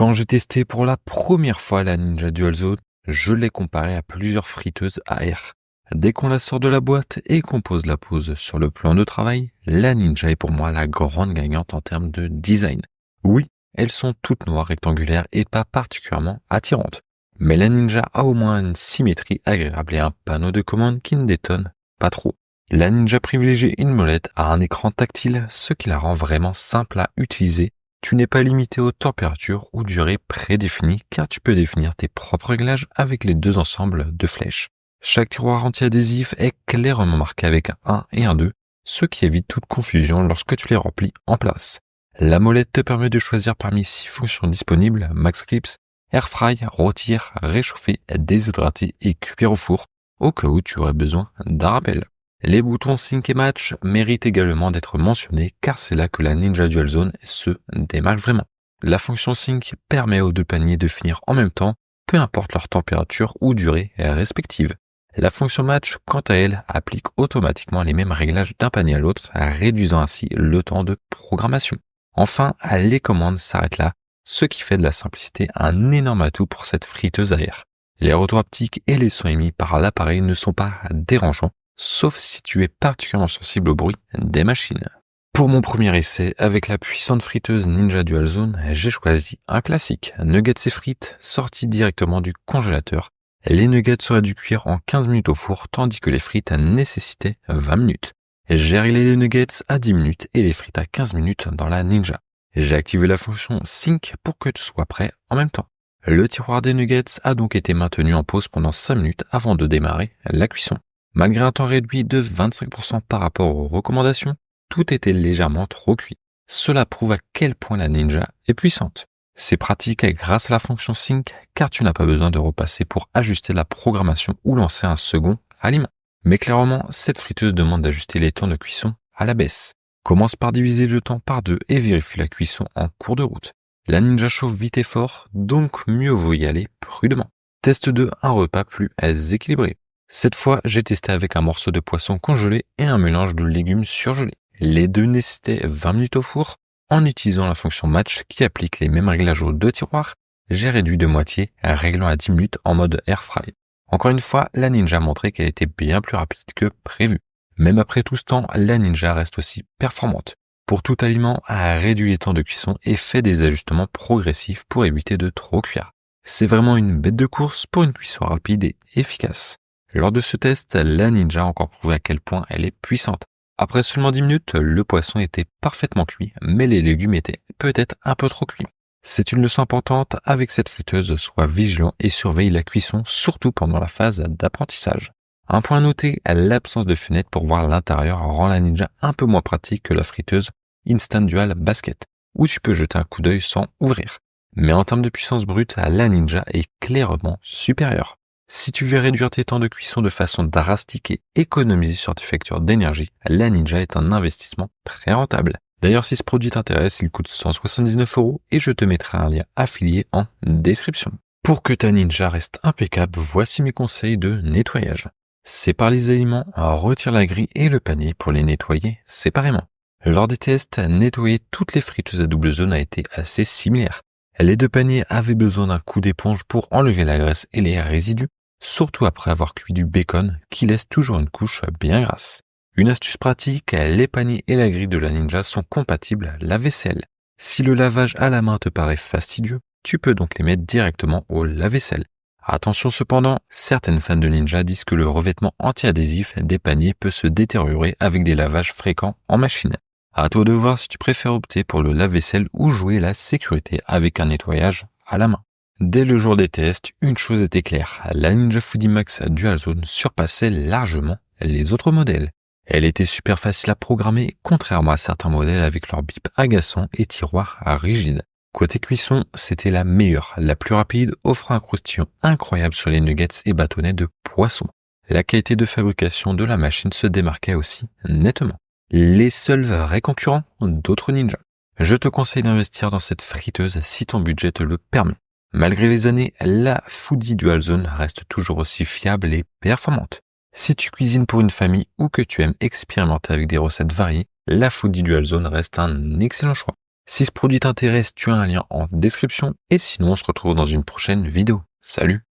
Quand j'ai testé pour la première fois la Ninja Dual Zone, je l'ai comparée à plusieurs friteuses à air. Dès qu'on la sort de la boîte et qu'on pose la pose sur le plan de travail, la Ninja est pour moi la grande gagnante en termes de design. Oui, elles sont toutes noires rectangulaires et pas particulièrement attirantes. Mais la Ninja a au moins une symétrie agréable et un panneau de commande qui ne détonne pas trop. La Ninja privilégie une molette à un écran tactile, ce qui la rend vraiment simple à utiliser. Tu n'es pas limité aux températures ou durées prédéfinies car tu peux définir tes propres réglages avec les deux ensembles de flèches. Chaque tiroir anti-adhésif est clairement marqué avec un 1 et un 2, ce qui évite toute confusion lorsque tu les remplis en place. La molette te permet de choisir parmi 6 fonctions disponibles: Max Clips, Air Fry, rôtir, réchauffer, déshydrater et cuire au four, au cas où tu aurais besoin d'un rappel. Les boutons Sync et Match méritent également d'être mentionnés car c'est là que la Ninja Dual Zone se démarque vraiment. La fonction Sync permet aux deux paniers de finir en même temps, peu importe leur température ou durée respective. La fonction Match, quant à elle, applique automatiquement les mêmes réglages d'un panier à l'autre, réduisant ainsi le temps de programmation. Enfin, les commandes s'arrêtent là, ce qui fait de la simplicité un énorme atout pour cette friteuse à air. Les retours haptiques et les sons émis par l'appareil ne sont pas dérangeants, sauf si tu es particulièrement sensible au bruit des machines. Pour mon premier essai, avec la puissante friteuse Ninja Dual Zone, j'ai choisi un classique, nuggets et frites sortis directement du congélateur. Les nuggets seraient dû cuire en 15 minutes au four, tandis que les frites nécessitaient 20 minutes. J'ai réglé les nuggets à 10 minutes et les frites à 15 minutes dans la Ninja. J'ai activé la fonction Sync pour que tu sois prêt en même temps. Le tiroir des nuggets a donc été maintenu en pause pendant 5 minutes avant de démarrer la cuisson. Malgré un temps réduit de 25% par rapport aux recommandations, tout était légèrement trop cuit. Cela prouve à quel point la Ninja est puissante. C'est pratique grâce à la fonction Sync car tu n'as pas besoin de repasser pour ajuster la programmation ou lancer un second aliment. Mais clairement, cette friteuse demande d'ajuster les temps de cuisson à la baisse. Commence par diviser le temps par 2 et vérifie la cuisson en cours de route. La Ninja chauffe vite et fort, donc mieux vaut y aller prudemment. Test 2, un repas plus équilibré. Cette fois, j'ai testé avec un morceau de poisson congelé et un mélange de légumes surgelés. Les deux nécessitaient 20 minutes au four. En utilisant la fonction Match qui applique les mêmes réglages aux deux tiroirs, j'ai réduit de moitié, réglant à 10 minutes en mode Air Fry. Encore une fois, la Ninja a montré qu'elle était bien plus rapide que prévu. Même après tout ce temps, la Ninja reste aussi performante. Pour tout aliment, elle a réduit les temps de cuisson et fait des ajustements progressifs pour éviter de trop cuire. C'est vraiment une bête de course pour une cuisson rapide et efficace. Lors de ce test, la Ninja a encore prouvé à quel point elle est puissante. Après seulement 10 minutes, le poisson était parfaitement cuit, mais les légumes étaient peut-être un peu trop cuits. C'est une leçon importante avec cette friteuse, sois vigilant et surveille la cuisson, surtout pendant la phase d'apprentissage. Un point à noter, l'absence de fenêtre pour voir l'intérieur rend la Ninja un peu moins pratique que la friteuse Instant Dual Basket, où tu peux jeter un coup d'œil sans ouvrir. Mais en termes de puissance brute, la Ninja est clairement supérieure. Si tu veux réduire tes temps de cuisson de façon drastique et économiser sur tes factures d'énergie, la Ninja est un investissement très rentable. D'ailleurs, si ce produit t'intéresse, il coûte 179 € et je te mettrai un lien affilié en description. Pour que ta Ninja reste impeccable, voici mes conseils de nettoyage. Sépare les aliments, retire la grille et le panier pour les nettoyer séparément. Lors des tests, nettoyer toutes les friteuses à double zone a été assez similaire. Les deux paniers avaient besoin d'un coup d'éponge pour enlever la graisse et les résidus, surtout après avoir cuit du bacon qui laisse toujours une couche bien grasse. Une astuce pratique, les paniers et la grille de la Ninja sont compatibles lave-vaisselle. Si le lavage à la main te paraît fastidieux, tu peux donc les mettre directement au lave-vaisselle. Attention cependant, certaines fans de Ninja disent que le revêtement anti-adhésif des paniers peut se détériorer avec des lavages fréquents en machine. À toi de voir si tu préfères opter pour le lave-vaisselle ou jouer la sécurité avec un nettoyage à la main. Dès le jour des tests, une chose était claire, la Ninja Foodi Max Dual Zone surpassait largement les autres modèles. Elle était super facile à programmer, contrairement à certains modèles avec leurs bips agaçants et tiroirs rigides. Côté cuisson, c'était la meilleure, la plus rapide, offrant un croustillant incroyable sur les nuggets et bâtonnets de poisson. La qualité de fabrication de la machine se démarquait aussi nettement. Les seuls vrais concurrents d'autres Ninja. Je te conseille d'investir dans cette friteuse si ton budget te le permet. Malgré les années, la Foodi Dual Zone reste toujours aussi fiable et performante. Si tu cuisines pour une famille ou que tu aimes expérimenter avec des recettes variées, la Foodi Dual Zone reste un excellent choix. Si ce produit t'intéresse, tu as un lien en description et sinon on se retrouve dans une prochaine vidéo. Salut!